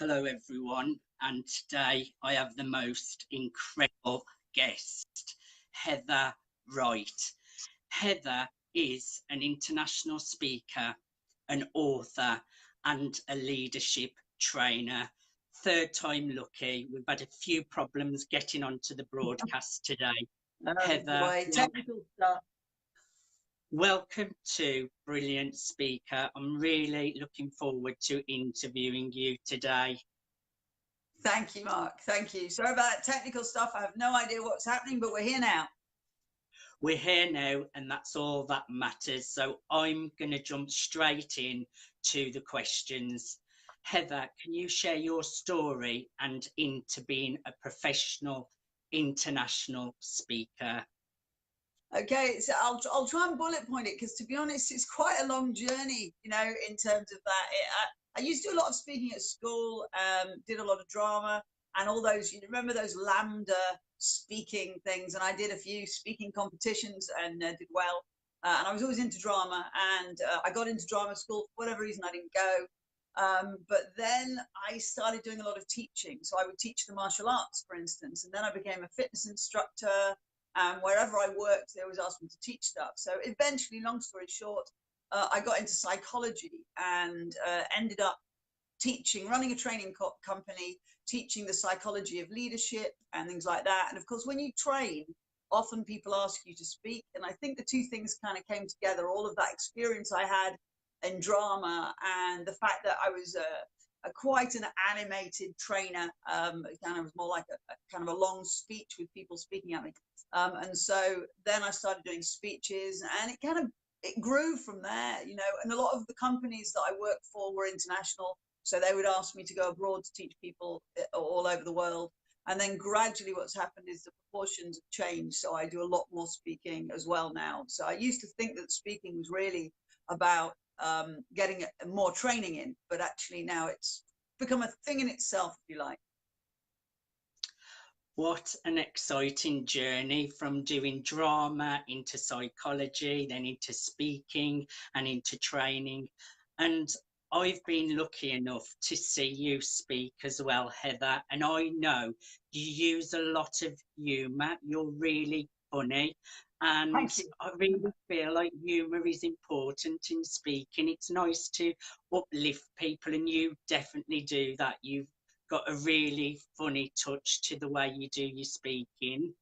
Hello everyone, and today I have the most incredible guest, Heather Wright. Heather is an international speaker, an author and a leadership trainer. Third time lucky. We've had a few problems getting onto the broadcast today. Heather, technical stuff. Welcome to Brilliant Speaker. I'm really looking forward to interviewing you today. Thank you, Mark. Thank you. Sorry about that technical stuff. I have no idea what's happening, but we're here now. We're here now, and that's all that matters. So I'm going to jump straight in to the questions. Heather, can you share your story and into being a professional international speaker? Okay, so I'll try and bullet point it because, to be honest, it's quite a long journey, in terms of that. I used to do a lot of speaking at school, did a lot of drama and all those, remember those Lambda speaking things, and I did a few speaking competitions and did well. And I was always into drama, and I got into drama school. For whatever reason, I didn't go. But then I started doing a lot of teaching. So I would teach the martial arts, for instance, and then I became a fitness instructor. And wherever I worked, they always asked me to teach stuff. So eventually, long story short, I got into psychology and ended up running a training company, teaching the psychology of leadership and things like that. And of course, when you train, often people ask you to speak. And I think the two things kind of came together, all of that experience I had in drama and the fact that I was quite an animated trainer. It kind of was more like a kind of a long speech with people speaking at me. And so then I started doing speeches, and it grew from there, and a lot of the companies that I worked for were international. So they would ask me to go abroad to teach people all over the world. And then gradually what's happened is the proportions have changed. So I do a lot more speaking as well now. So I used to think that speaking was really about getting more training in, but actually now it's become a thing in itself, if you like. What an exciting journey from doing drama into psychology, then into speaking and into training. And I've been lucky enough to see you speak as well, Heather, and I know you use a lot of humour. You're really funny, and I really feel like humour is important in speaking. It's nice to uplift people, and you definitely do that. You've got a really funny touch to the way you do your speaking.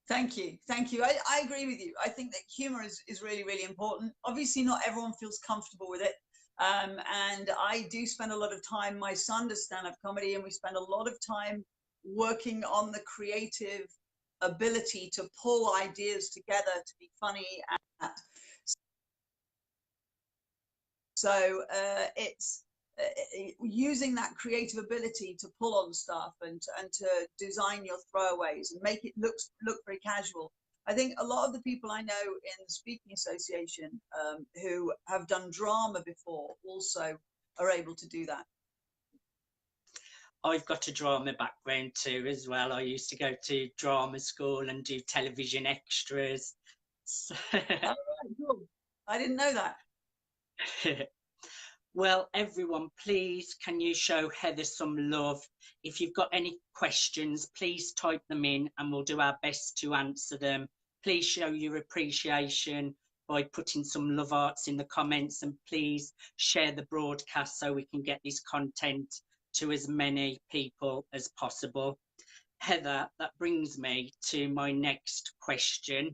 Thank you. I agree with you. I think that humor is really, really important. Obviously not everyone feels comfortable with it. And I do spend a lot of time, my son does stand-up comedy, and we spend a lot of time working on the creative ability to pull ideas together to be funny. So it's using that creative ability to pull on stuff and to design your throwaways and make it look very casual. I think a lot of the people I know in the Speaking Association who have done drama before also are able to do that. I've got a drama background too as well. I used to go to drama school and do television extras. So... Oh, right, cool. I didn't know that. Well, everyone, please, can you show Heather some love? If you've got any questions, please type them in and we'll do our best to answer them. Please show your appreciation by putting some love hearts in the comments, and please share the broadcast so we can get this content to as many people as possible. Heather, that brings me to my next question.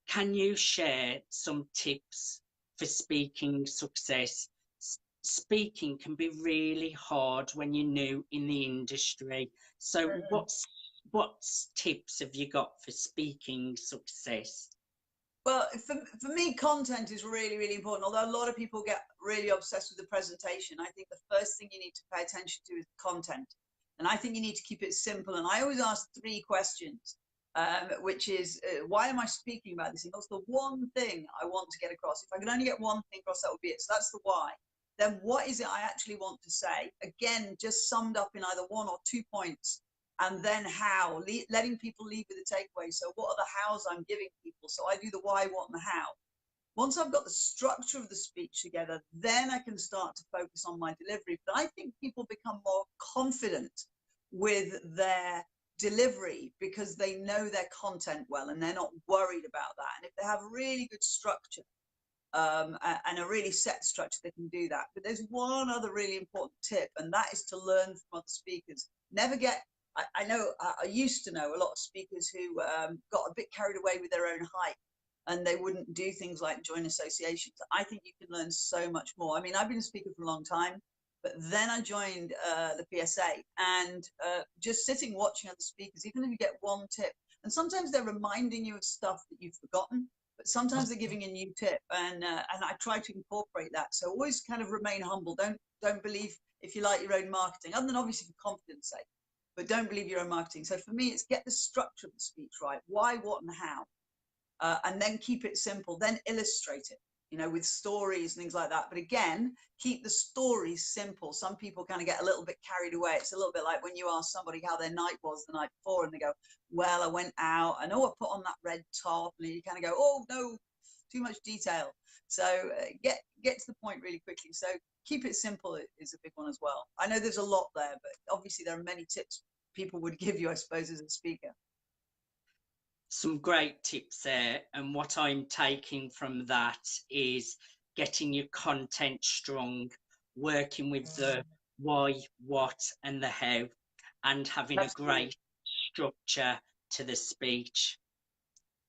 Can you share some tips for speaking success? Speaking can be really hard when you're new in the industry. So what tips have you got for speaking success? Well, for me, content is really, really important. Although a lot of people get really obsessed with the presentation, I think the first thing you need to pay attention to is content. And I think you need to keep it simple. And I always ask 3 questions, which is, why am I speaking about this thing? What's the one thing I want to get across? If I could only get one thing across, that would be it. So that's the why. Then what is it I actually want to say? Again, just summed up in either 1 or 2 points. And then how, letting people leave with a takeaway. So what are the hows I'm giving people? So I do the why, what, and the how. Once I've got the structure of the speech together, then I can start to focus on my delivery. But I think people become more confident with their delivery because they know their content well and they're not worried about that. And if they have really good structure, and a really set structure, they can do that. But there's one other really important tip, and that is to learn from other speakers. Never get, I know, I used to know a lot of speakers who got a bit carried away with their own hype and they wouldn't do things like join associations. I think you can learn so much more. I mean, I've been a speaker for a long time, but then I joined the PSA, and just sitting watching other speakers, even if you get one tip, and sometimes they're reminding you of stuff that you've forgotten, but sometimes they're giving a new tip, and I try to incorporate that. So always kind of remain humble. Don't believe, if you like, your own marketing, other than obviously for confidence sake, but don't believe your own marketing. So for me, it's get the structure of the speech right, why, what, and how, and then keep it simple. Then illustrate it, you know, with stories and things like that. But again, keep the stories simple. Some people kind of get a little bit carried away. It's a little bit like when you ask somebody how their night was the night before, and they go, well, I went out, I know I put on that red top, and you kind of go, oh no, too much detail. So get to the point really quickly. So keep it simple is a big one as well. I know there's a lot there, but obviously there are many tips people would give you, I suppose, as a speaker. Some great tips there, and what I'm taking from that is getting your content strong, working with the why, what, and the how, and having a great structure to the speech.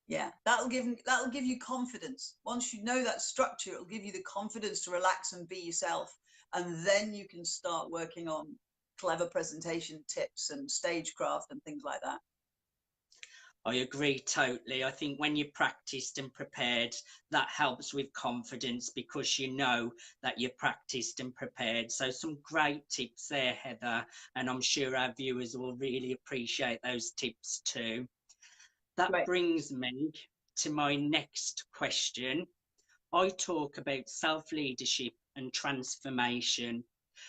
Yeah, that'll give you confidence. Once you know that structure, it'll give you the confidence to relax and be yourself, and then you can start working on clever presentation tips and stagecraft and things like that. I agree totally. I think when you're practiced and prepared, that helps with confidence because you know that you're practiced and prepared. So some great tips there, Heather, and I'm sure our viewers will really appreciate those tips too. That brings me to my next question. I talk about self-leadership and transformation.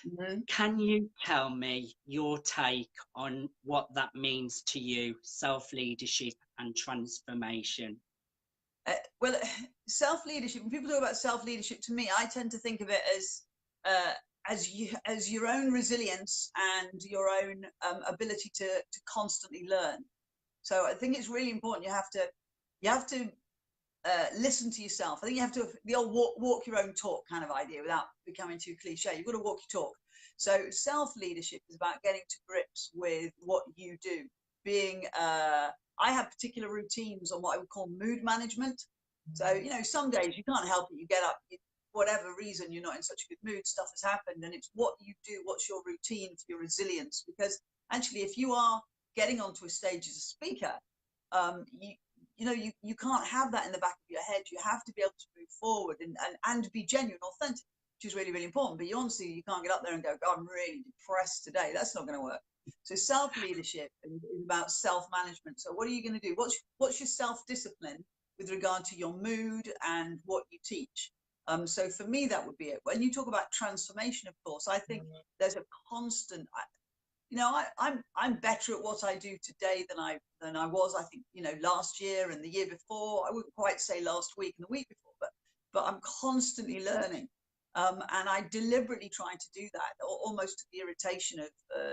Mm-hmm. Can you tell me your take on what that means to you, self-leadership and transformation? Well, self-leadership, when people talk about self-leadership, to me, I tend to think of it as your own resilience and your own ability to constantly learn. So I think it's really important. You have to listen to yourself. I think you have to, the old walk your own talk kind of idea without becoming too cliche. You've got to walk your talk. So self-leadership is about getting to grips with what you do. Being, I have particular routines on what I would call mood management. So, you know, some days you can't help it. You get up, whatever reason, you're not in such a good mood, stuff has happened, and it's what you do, what's your routine for your resilience. Because actually, if you are getting onto a stage as a speaker, you can't have that in the back of your head. You have to be able to move forward and be genuine, authentic, which is really, really important. But you can't get up there and go, God, I'm really depressed today. That's not going to work. So self-leadership is about self-management. So what are you going to do? What's your self-discipline with regard to your mood and what you teach? So for me, that would be it. When you talk about transformation, of course, I think there's a constant, you know, I'm better at what I do today than I was, I think, you know, last year and the year before. I wouldn't quite say last week and the week before, but I'm constantly learning. And I deliberately try to do that, almost to the irritation of,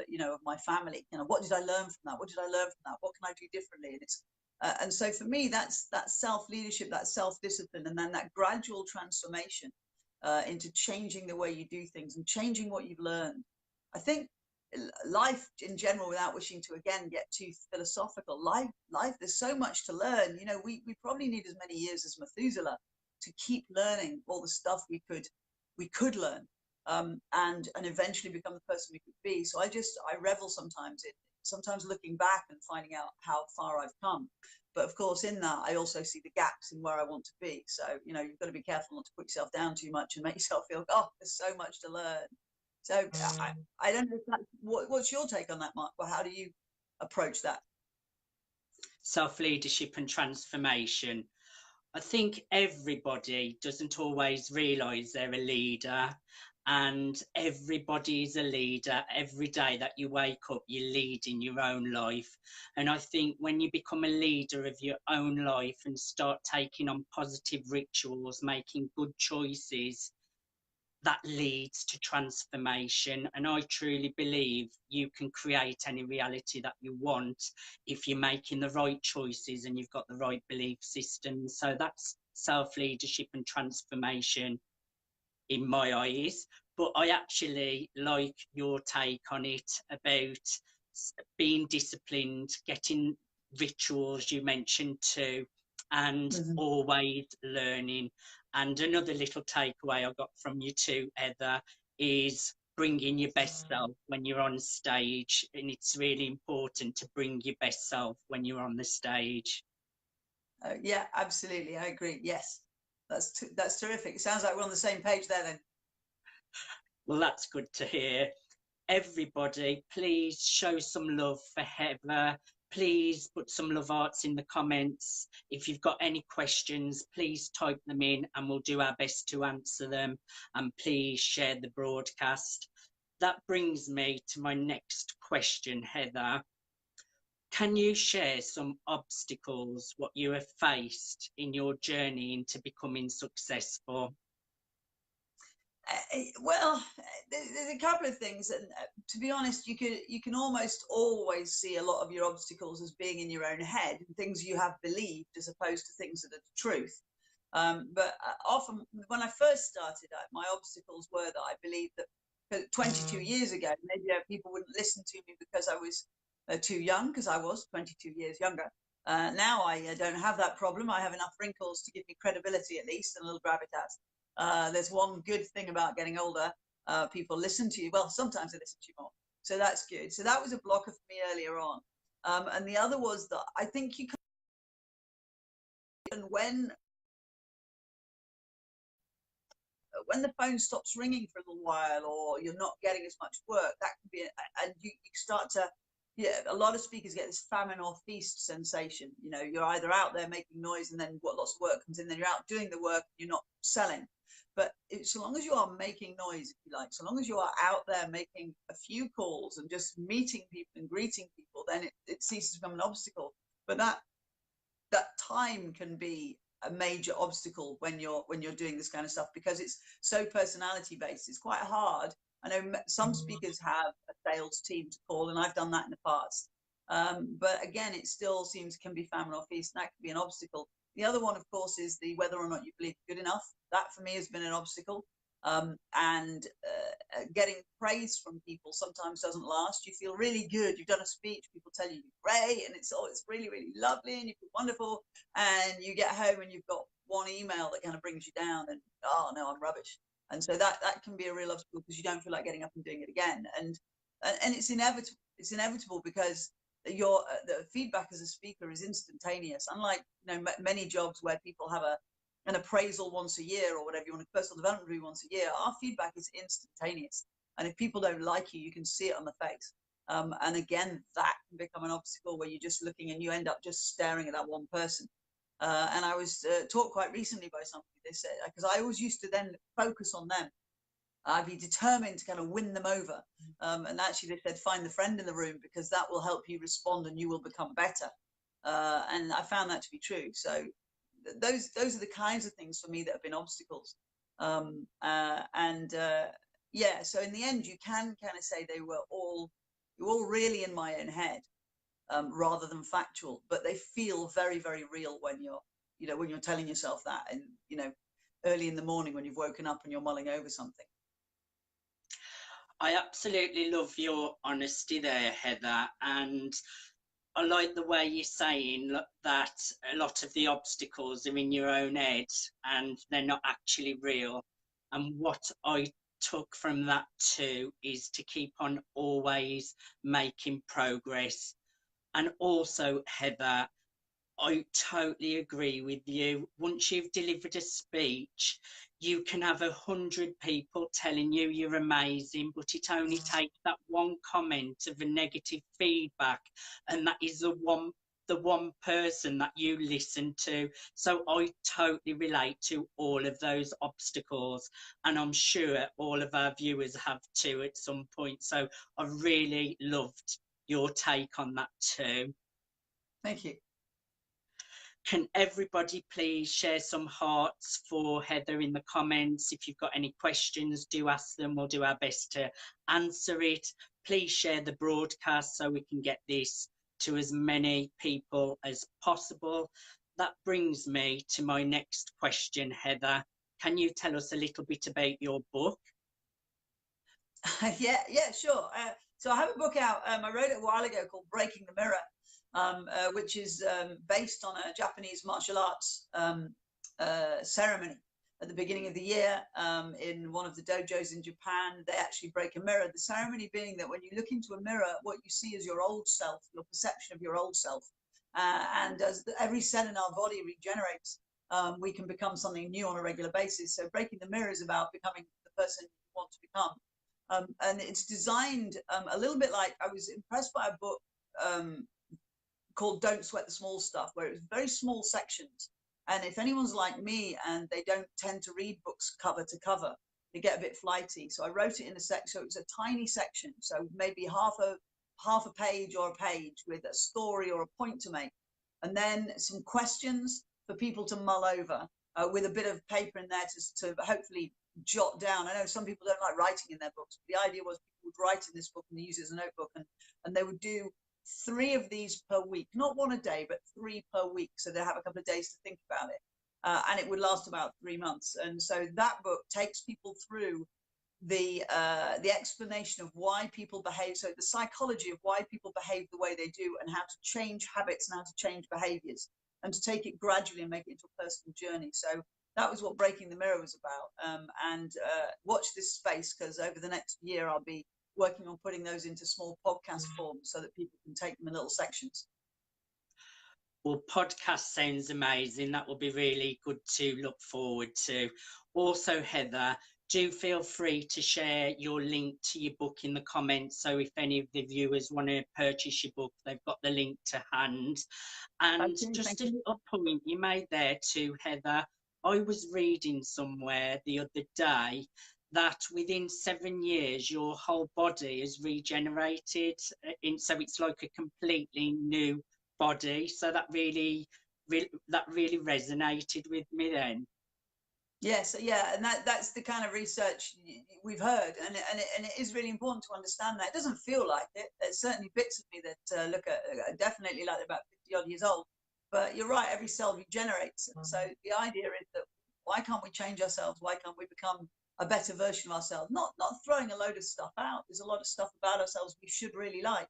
you know, of my family. You know, what did I learn from that? What did I learn from that? What can I do differently? And it's, and so for me, that's that self-leadership, that self-discipline, and then that gradual transformation into changing the way you do things and changing what you've learned. I think life in general, without wishing to again get too philosophical, life there's so much to learn. You know, we probably need as many years as Methuselah to keep learning all the stuff we could learn, and eventually become the person we could be. So I revel sometimes looking back and finding out how far I've come. But of course, in that, I also see the gaps in where I want to be. So, you know, you've got to be careful not to put yourself down too much and make yourself feel, oh, there's so much to learn. So I don't know if that's, what's your take on that, Mark? Well, how do you approach that? Self-leadership and transformation. I think everybody doesn't always realise they're a leader, and everybody is a leader. Every day that you wake up, you lead in your own life. And I think when you become a leader of your own life and start taking on positive rituals, making good choices, that leads to transformation. And I truly believe you can create any reality that you want if you're making the right choices and you've got the right belief system. So that's self-leadership and transformation in my eyes. But I actually like your take on it about being disciplined, getting rituals you mentioned too, and Mhm. always learning. And another little takeaway I got from you too, Heather, is bringing your best self when you're on stage. And it's really important to bring your best self when you're on the stage. Yeah, absolutely. I agree. Yes, that's terrific. It sounds like we're on the same page there then. Well, that's good to hear. Everybody, please show some love for Heather. Please put some love hearts in the comments. If you've got any questions, please type them in and we'll do our best to answer them. And please share the broadcast. That brings me to my next question, Heather. Can you share some obstacles, what you have faced in your journey into becoming successful? Well, there's a couple of things, and to be honest, you can almost always see a lot of your obstacles as being in your own head and things you have believed as opposed to things that are the truth. But often, when I first started out, my obstacles were that I believed that 22 years ago, maybe people wouldn't listen to me because I was too young, because I was 22 years younger. Now I don't have that problem. I have enough wrinkles to give me credibility at least and a little gravitas. There's one good thing about getting older. People listen to you. Well, sometimes they listen to you more. So that's good. So that was a blocker for me earlier on. And the other was that I think you can, and when the phone stops ringing for a little while or you're not getting as much work, that can be, and you start to, yeah, a lot of speakers get this famine or feast sensation. You know, you're either out there making noise and then lots of work comes in, then you're out doing the work, you're not selling. But so long as you are making noise, if you like, so long as you are out there making a few calls and just meeting people and greeting people, then it ceases to become an obstacle. But that time can be a major obstacle when you're doing this kind of stuff because it's so personality based. It's quite hard. I know some speakers have a sales team to call, and I've done that in the past. But again, it still seems can be famine or feast, and that can be an obstacle. The other one, of course, is the whether or not you believe good enough. That for me has been an obstacle. And getting praise from people sometimes doesn't last. You feel really good. You've done a speech. People tell you you're great, and it's really, really lovely, and you feel wonderful. And you get home and you've got one email that kind of brings you down, and oh no, I'm rubbish. And so that can be a real obstacle because you don't feel like getting up and doing it again. And it's inevitable. It's inevitable because your the feedback as a speaker is instantaneous. Unlike many jobs where people have an appraisal once a year or whatever you want, a personal development review once a year, our feedback is instantaneous. And if people don't like you, you can see it on the face. And again, that can become an obstacle where you're just looking and you end up just staring at that one person. And I was taught quite recently by somebody, they said, because I always used to then focus on them. I'd be determined to kind of win them over. And actually they said, find the friend in the room because that will help you respond and you will become better. And I found that to be true. So those are the kinds of things for me that have been obstacles. Yeah, so in the end, you can kind of say they were all really in my own head, rather than factual, but they feel very, very real when you're telling yourself that, and early in the morning when you've woken up and you're mulling over something. I absolutely love your honesty there, Heather, and I like the way you're saying that a lot of the obstacles are in your own head and they're not actually real. And what I took from that too is to keep on always making progress. And also, Heather, I totally agree with you. Once you've delivered a speech, you can have 100 people telling you you're amazing, but it only takes that one comment of a negative feedback, and that is the one the one person that you listen to. So I totally relate to all of those obstacles, and I'm sure all of our viewers have too at some point. So I really loved your take on that too. Thank you. Can everybody please share some hearts for Heather in the comments? If you've got any questions, do ask them. We'll do our best to answer it. Please share the broadcast so we can get this to as many people as possible. That brings me to my next question, Heather. Can you tell us a little bit about your book? Yeah, sure. So I have a book out. I wrote it a while ago called Breaking the Mirror, which is based on a Japanese martial arts ceremony at the beginning of the year in one of the dojos in Japan. They actually break a mirror. The ceremony being that when you look into a mirror, what you see is your old self, your perception of your old self. And as every cell in our body regenerates, we can become something new on a regular basis. So breaking the mirror is about becoming the person you want to become. And it's designed a little bit like, I was impressed by a book called Don't Sweat the Small Stuff, where it was very small sections. And if anyone's like me and they don't tend to read books cover to cover, they get a bit flighty. So I wrote it in a section, so it was a tiny section. So maybe half a page or a page with a story or a point to make. And then some questions for people to mull over with a bit of paper in there to hopefully jot down. I know some people don't like writing in their books, but the idea was people would write in this book and use it as a notebook, and they would do 3 of these per week, not 1 a day, but 3 per week. So they have a couple of days to think about it. And it would last about 3 months. And so that book takes people through the explanation of why people behave. So the psychology of why people behave the way they do, and how to change habits and how to change behaviors, and to take it gradually and make it into a personal journey. So that was what Breaking the Mirror was about. And watch this space, because over the next year I'll be working on putting those into small podcast forms so that people can take them in little sections. Well, podcast sounds amazing. That will be really good to look forward to. Also, Heather, do feel free to share your link to your book in the comments. So if any of the viewers want to purchase your book, they've got the link to hand. And Okay, just a point you made there too, Heather, I was reading somewhere the other day that within 7 years your whole body is regenerated, so it's like a completely new body. So that really resonated with me then. Yes, yeah, and that's the kind of research we've heard, and it is really important to understand that. It doesn't feel like it. There's certainly bits of me that look at definitely like about 50 odd years old, but you're right, every cell regenerates. So the idea is that why can't we change ourselves? Why can't we become a better version of ourselves? Not throwing a load of stuff out. There's a lot of stuff about ourselves we should really like.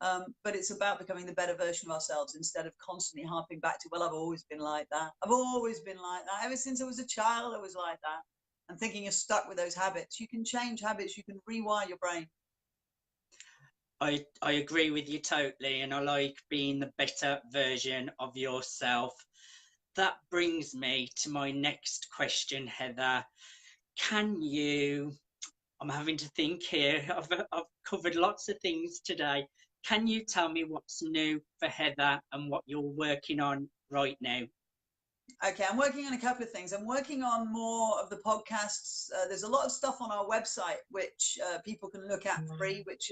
But it's about becoming the better version of ourselves, instead of constantly harping back to, well, I've always been like that. I've always been like that. Ever since I was a child, I was like that. And thinking you're stuck with those habits. You can change habits. You can rewire your brain. I agree with you totally, and I like being the better version of yourself. That brings me to my next question, Heather. Can you, I'm having to think here, I've covered lots of things today. Can you tell me what's new for Heather and what you're working on right now? Okay, I'm working on a couple of things. I'm working on more of the podcasts. There's a lot of stuff on our website which people can look at free, which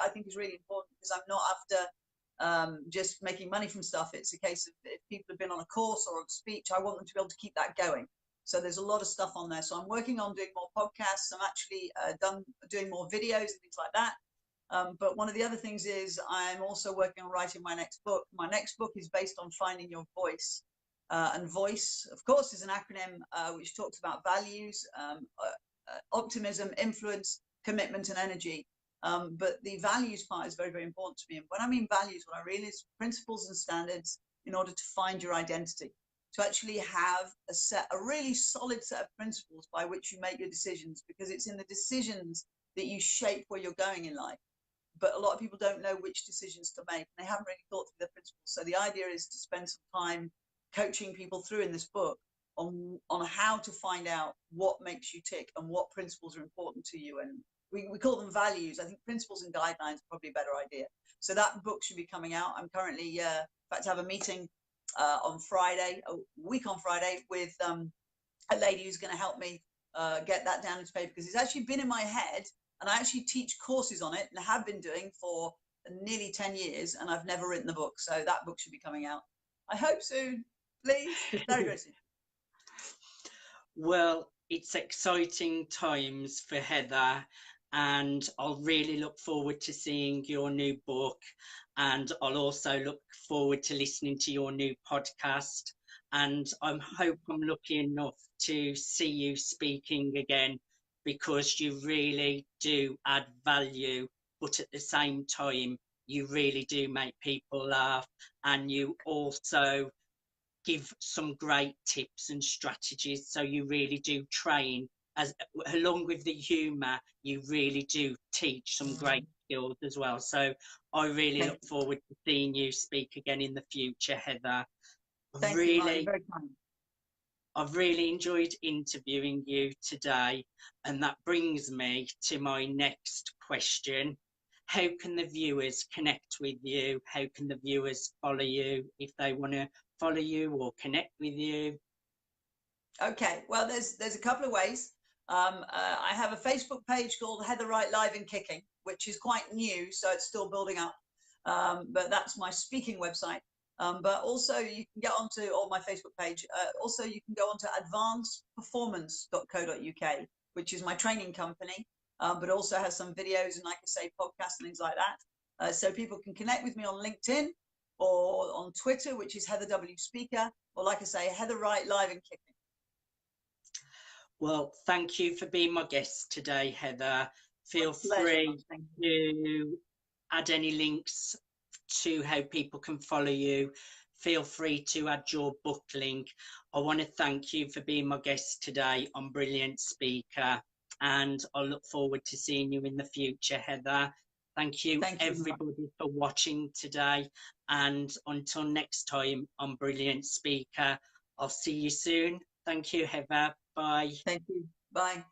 I think is really important, because I'm not after just making money from stuff. It's a case of, if people have been on a course or a speech, I want them to be able to keep that going. So there's a lot of stuff on there. So I'm working on doing more podcasts. I'm actually doing more videos and things like that. But one of the other things is I'm also working on writing my next book. My next book is based on finding your voice. And voice, of course, is an acronym which talks about values, optimism, influence, commitment, and energy. But the values part is very, very important to me. And when I mean values, what I mean is principles and standards in order to find your identity. To actually have a really solid set of principles by which you make your decisions, because it's in the decisions that you shape where you're going in life. But a lot of people don't know which decisions to make, and they haven't really thought through their principles. So the idea is to spend some time coaching people through in this book on how to find out what makes you tick and what principles are important to you, and we call them values. I think principles and guidelines are probably a better idea. So that book should be coming out. I'm currently, about to have a meeting on Friday, a week on Friday, with a lady who's going to help me get that down into paper, because it's actually been in my head, and I actually teach courses on it and have been doing for nearly 10 years, and I've never written the book. So that book should be coming out, I hope soon, please. Very, very soon. Well, it's exciting times for Heather, and I'll really look forward to seeing your new book, and I'll also look forward to listening to your new podcast. And I hope I'm lucky enough to see you speaking again, because you really do add value, but at the same time, you really do make people laugh, and you also give some great tips and strategies. So you really do train, as along with the humour, you really do teach some great skills as well. So I really look forward to seeing you speak again in the future, Heather. Thank you, Mark. You're very kind. I've really enjoyed interviewing you today, and that brings me to my next question. How can the viewers connect with you? How can the viewers follow you if they want to follow you or connect with you? Okay, well, there's a couple of ways. I have a Facebook page called Heather Wright Live and Kicking, which is quite new, so it's still building up. But that's my speaking website. But also you can get onto, or my Facebook page, also you can go onto advancedperformance.co.uk, which is my training company, but also has some videos and, like I say, podcasts and things like that. So people can connect with me on LinkedIn or on Twitter, which is Heather W Speaker, or, like I say, Heather Wright Live and Kicking. Well, thank you for being my guest today, Heather. Feel free to add any links to how people can follow you. Feel free to add your book link. I want to thank you for being my guest today on Brilliant Speaker, and I look forward to seeing you in the future, Heather. Thank you, everybody, for watching today, and until next time on Brilliant Speaker, I'll see you soon. Thank you, Heather. Bye. Thank you. Bye.